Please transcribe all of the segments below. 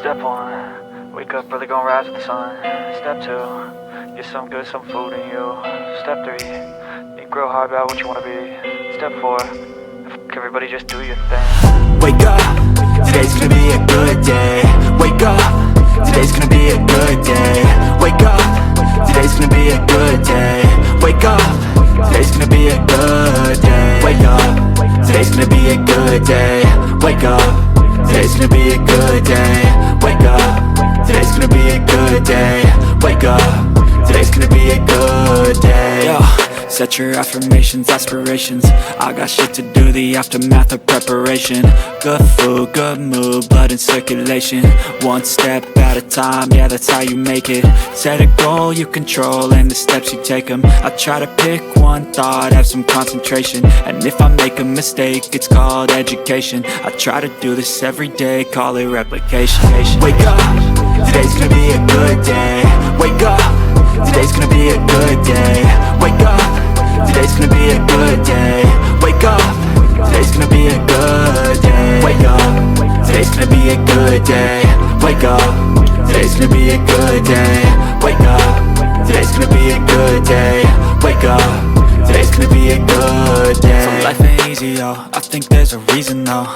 Step 1, wake up early, gonna rise with the sun. Step 2, get some good, some food in you. Step 3, think real hard about what you wanna be. Step 4, everybody just do your thing. Wake up, today's gonna be a good day. Wake up, today's gonna be a good day. Wake up, today's gonna be a good day. Wake up, today's gonna be a good day. Wake up, today's gonna be a good day. Wake up, today's gonna be a good day. Wake up, today's gonna be a good day. Wake up, today's gonna be a good day. Yo, set your affirmations, aspirations. I got shit to do, the aftermath of preparation. Good food, good mood, blood in circulation. One step at a time, yeah, that's how you make it. Set a goal you control and the steps you take them. I try to pick one thought, have some concentration. And if I make a mistake, it's called education. I try to do this every day, call it replication. Wake up, today's gonna be a good day. Wake up, today's gonna be a good day. Wake up, today's gonna be a good day. Wake up, today's gonna be a good day. Wake up, today's gonna be a good day. Wake up, today's gonna be a good day. Wake up, today's gonna be a good day. Wake up, today's gonna be a good day. So life ain't easy, yo, I think there's a reason though.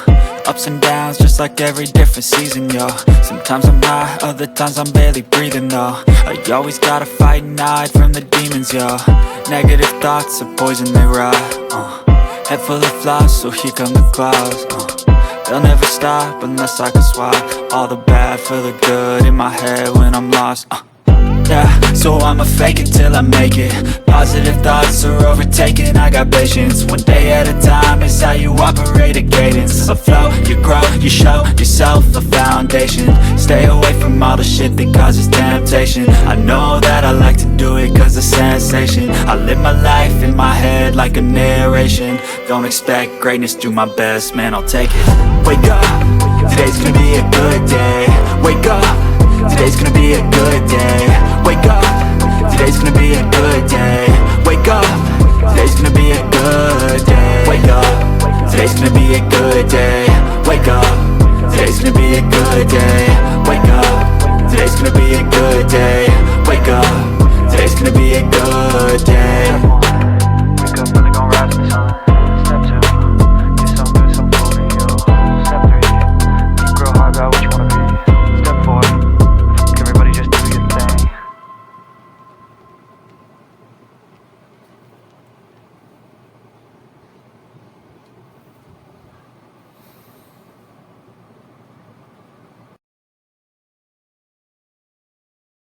Ups and downs, just like every different season, yo. Sometimes I'm high, other times I'm barely breathing, though. I always gotta fight and hide from the demons, yo. Negative thoughts are poison, they rot. Head full of flies, so here come the clouds. They'll never stop unless I can swap all the bad for the good in my head when I'm lost. Yeah, so I'ma fake it till I make it. Positive thoughts are overtaken, I got patience. One day at a time is how you operate a cadence. A flow, you grow, you show yourself a foundation. Stay away from all the shit that causes temptation. I know that I like to do it cause it's sensation. I live my life in my head like a narration. Don't expect greatness, do my best, man, I'll take it. Wake up, today's gonna be a good day. Wake up, today's gonna be a good day. Wake up, today's gonna be a good day. Wake up, today's gonna be a good day. Wake up, today's gonna be a good day. Wake up, today's gonna be a good day.